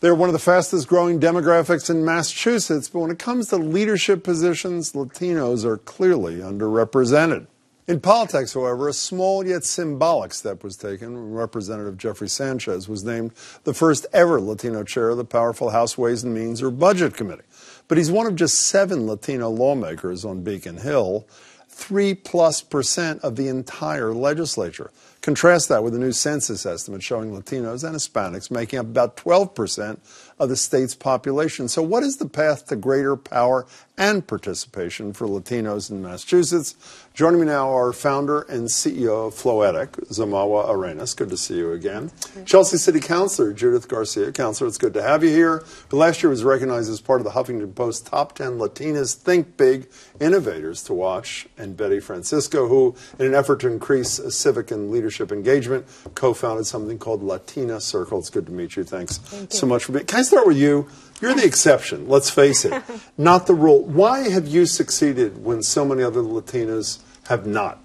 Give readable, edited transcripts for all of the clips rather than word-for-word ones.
They're one of the fastest growing demographics in Massachusetts, but when it comes to leadership positions, Latinos are clearly underrepresented. In politics, however, a small yet symbolic step was taken when Representative Jeffrey Sanchez was named the first ever Latino chair of the powerful House Ways and Means or Budget Committee. But he's one of just 7 Latino lawmakers on Beacon Hill, 3+% of the entire legislature. Contrast that with the new census estimate showing Latinos and Hispanics making up about 12% of the state's population. So what is the path to greater power and participation for Latinos in Massachusetts? Joining me now are founder and CEO of Floetic, Zamawa Arenas. Good to see you again. Chelsea City Councilor Judith Garcia. Councilor, it's good to have you here. Who last year was recognized as part of the Huffington Post Top 10 Latinas Think Big Innovators to Watch. And Betty Francisco, who, in an effort to increase civic and leadership engagement, co-founded something called Latina Circle. It's good to meet you. Thanks so much for being. Can I start with you? You're the exception, let's face it, not the rule. Why have you succeeded when so many other Latinas have not?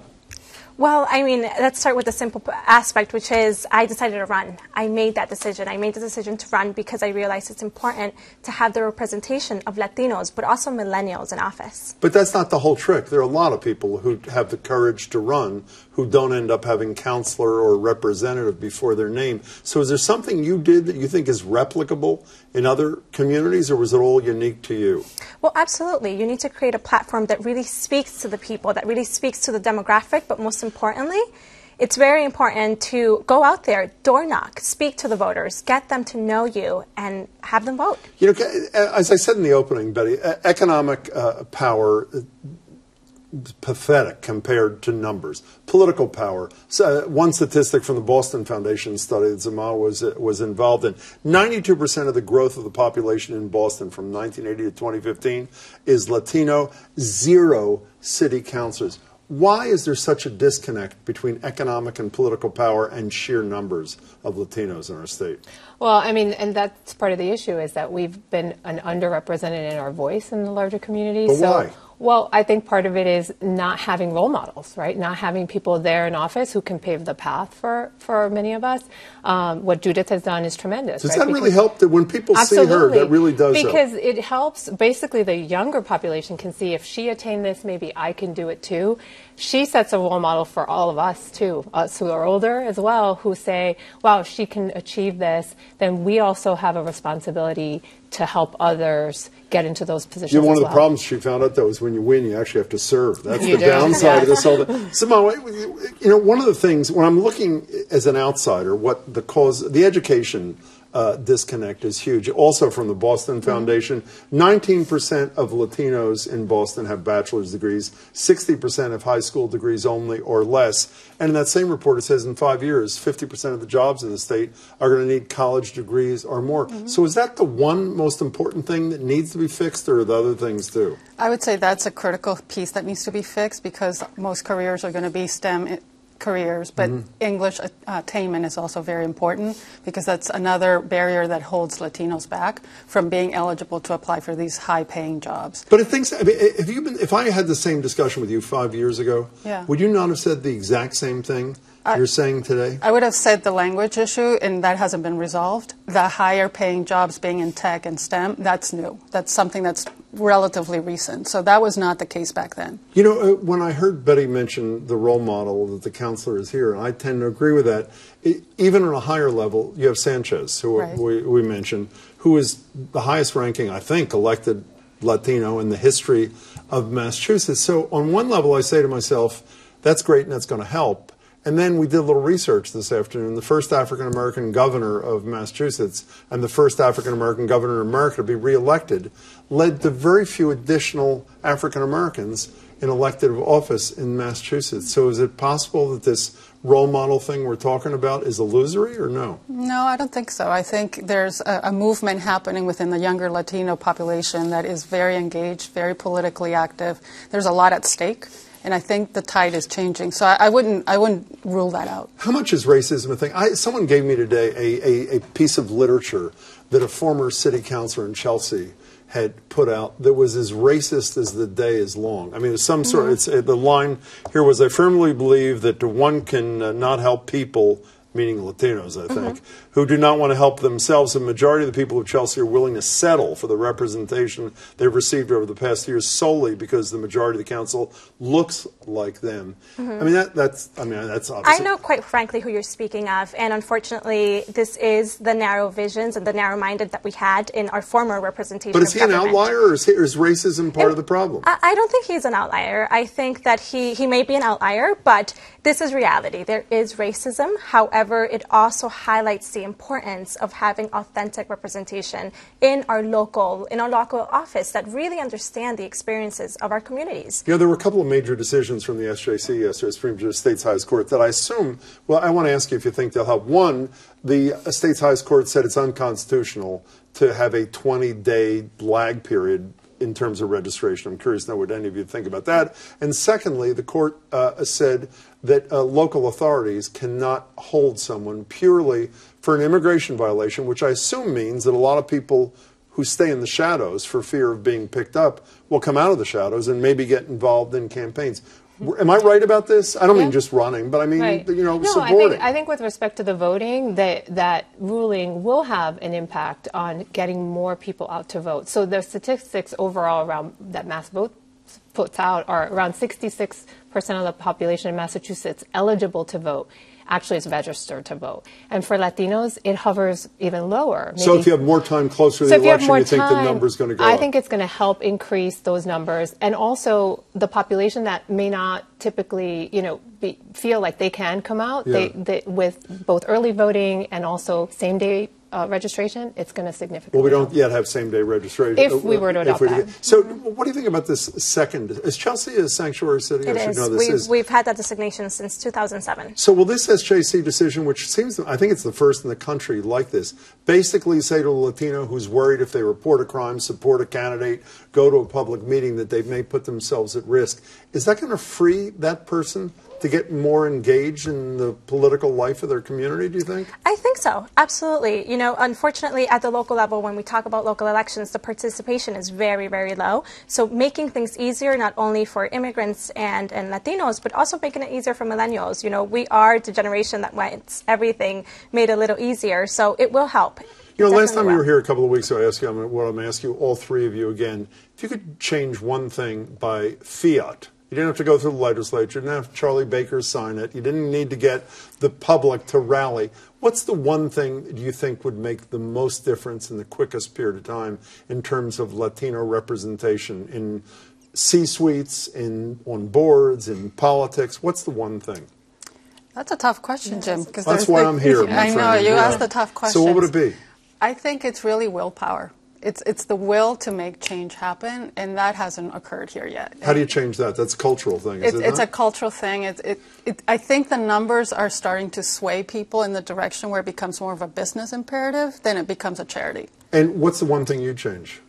Well, I mean, let's start with the simple aspect, which is I decided to run. I made that decision. I made the decision to run because I realized it's important to have the representation of Latinos, but also millennials in office. But that's not the whole trick. There are a lot of people who have the courage to run who don't end up having counselor or representative before their name. So is there something you did that you think is replicable in other communities, or was it all unique to you? Well, absolutely. You need to create a platform that really speaks to the people, that really speaks to the demographic, but most importantly, it's very important to go out there, door knock, speak to the voters, get them to know you, and have them vote. You know, as I said in the opening, Betty, economic power pathetic compared to numbers. Political power. So, one statistic from the Boston Foundation study that Zamal was involved in, 92% of the growth of the population in Boston from 1980 to 2015 is Latino, 0 city councilors. Why is there such a disconnect between economic and political power and sheer numbers of Latinos in our state? Well, I mean, and that's part of the issue is that we've been underrepresented in our voice in the larger community. But why? Well, I think part of it is not having role models, right? Not having people there in office who can pave the path for many of us. What Judith has done is tremendous. Does that really help? That when people see her, that really does help? Because it helps. Basically, the younger population can see if she attained this, maybe I can do it too. She sets a role model for all of us too, us who are older as well, who say, wow, if she can achieve this, then we also have a responsibility to help others get into those positions. You know, one of the problems she found out, though, is when you win, you actually have to serve. That's the downside of this whole thing. Simone, you know, one of the things, when I'm looking as an outsider, what the cause, the education disconnect is huge. Also from the Boston Foundation, 19% of Latinos in Boston have bachelor's degrees, 60% have high school degrees only or less. And in that same report, it says in 5 years, 50% of the jobs in the state are going to need college degrees or more. So is that the one most important thing that needs to be fixed, or are there other things too? I would say that's a critical piece that needs to be fixed because most careers are going to be STEM careers, but English attainment is also very important because that's another barrier that holds Latinos back from being eligible to apply for these high-paying jobs. But if I had the same discussion with you 5 years ago, would you not have said the exact same thing you're saying today? I would have said the language issue, and that hasn't been resolved. The higher-paying jobs being in tech and STEM, that's new. That's something that's relatively recent. So that was not the case back then. You know, when I heard Betty mention the role model that the counselor is here, and I tend to agree with that, even on a higher level, you have Sanchez, who we mentioned, who is the highest ranking, I think, elected Latino in the history of Massachusetts. So on one level, I say to myself, that's great and that's going to help. And then we did a little research this afternoon. The first African-American governor of Massachusetts and the first African-American governor in America to be reelected led to very few additional African-Americans in elected office in Massachusetts. So is it possible that this role model thing we're talking about is illusory, or no? No, I don't think so. I think there's a movement happening within the younger Latino population that is very engaged, very politically active. There's a lot at stake. And I think the tide is changing, so I wouldn't rule that out. How much is racism a thing? Someone gave me today a piece of literature that a former city councilor in Chelsea had put out that was as racist as the day is long. I mean, it's some sort. The line here was, "I firmly believe that one can not help people meaning Latinos, I think, who do not want to help themselves. The majority of the people of Chelsea are willing to settle for the representation they've received over the past years solely because the majority of the council looks like them. I mean, that's obviously... I know, quite frankly, who you're speaking of, and unfortunately, this is the narrow visions and the narrow-minded that we had in our former representation. But is he an outlier, or is racism part of the problem? I don't think he's an outlier. I think that he may be an outlier, but this is reality. There is racism. However, it also highlights the importance of having authentic representation in our local office that really understand the experiences of our communities. You know, there were a couple of major decisions from the SJC yesterday, Supreme State's highest court, that I assume, well, I want to ask you if you think they'll help. One, the state's highest court said it's unconstitutional to have a 20-day lag period in terms of registration. I'm curious to know what any of you think about that. And secondly, the court said that local authorities cannot hold someone purely for an immigration violation, which I assume means that a lot of people who stay in the shadows for fear of being picked up will come out of the shadows and maybe get involved in campaigns. Am I right about this? I don't mean just running, but I mean, you know, supporting. I think with respect to the voting, that ruling will have an impact on getting more people out to vote. So the statistics overall around that Mass Vote puts out are around 66% of the population in Massachusetts eligible to vote actually is registered to vote. And for Latinos, it hovers even lower. So if you have more time closer to the election, you think the number's going to go up? I think it's going to help increase those numbers. And also the population that may not typically, you know, feel like they can come out, they, with both early voting and also same-day registration, it's going to significantly Well, we don't yet have same-day registration. If we were to adopt that. So what do you think about this second? Is Chelsea a sanctuary city? It is. We've had that designation since 2007. So will this SJC decision, which seems, I think it's the first in the country like this, basically say to a Latino who's worried if they report a crime, support a candidate, go to a public meeting, that they may put themselves at risk, is that going to free that person to get more engaged in the political life of their community, do you think? I think so, absolutely. You know, unfortunately, at the local level, when we talk about local elections, the participation is very, very low. So making things easier, not only for immigrants and Latinos, but also making it easier for millennials. You know, we are the generation that wants everything made a little easier, so it will help. You know, last time you were here a couple of weeks ago, I asked you what I'm going to ask you, all three of you again. If you could change one thing by fiat, you didn't have to go through the legislature. You didn't have Charlie Baker sign it. You didn't need to get the public to rally. What's the one thing that you think would make the most difference in the quickest period of time in terms of Latino representation in C-suites, on boards, in politics? What's the one thing? That's a tough question, Jim. That's why I'm here, my friend. I know, you asked the tough questions. So what would it be? I think it's really willpower. It's the will to make change happen, and that hasn't occurred here yet. How do you change that? That's a cultural thing, is it not? It's a cultural thing. I think the numbers are starting to sway people in the direction where it becomes more of a business imperative than it becomes a charity. And what's the one thing you'd change?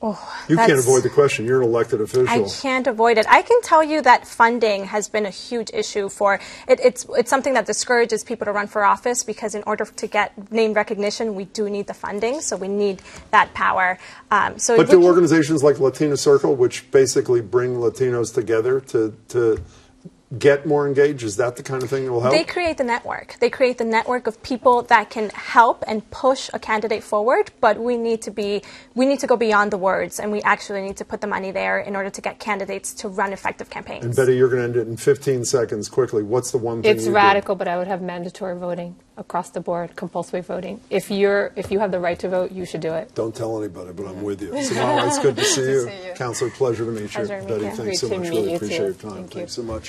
Oh, you can't avoid the question. You're an elected official. I can't avoid it. I can tell you that funding has been a huge issue for it's something that discourages people to run for office, because in order to get name recognition, we do need the funding. So we need that power. But do organizations like Latino Circle, which basically bring Latinos together to get more engaged, is that the kind of thing that will help? They create the network. They create the network of people that can help and push a candidate forward, but we need to go beyond the words, and we actually need to put the money there in order to get candidates to run effective campaigns. And Betty, you're going to end it in 15 seconds quickly. What's the one thing It's radical, but I would have mandatory voting across the board, compulsory voting. If you have the right to vote, you should do it. Don't tell anybody, but I'm with you. Samara, it's good to see you. Counselor, pleasure to meet you. Betty, thanks so much. Really appreciate your time. Thanks so much.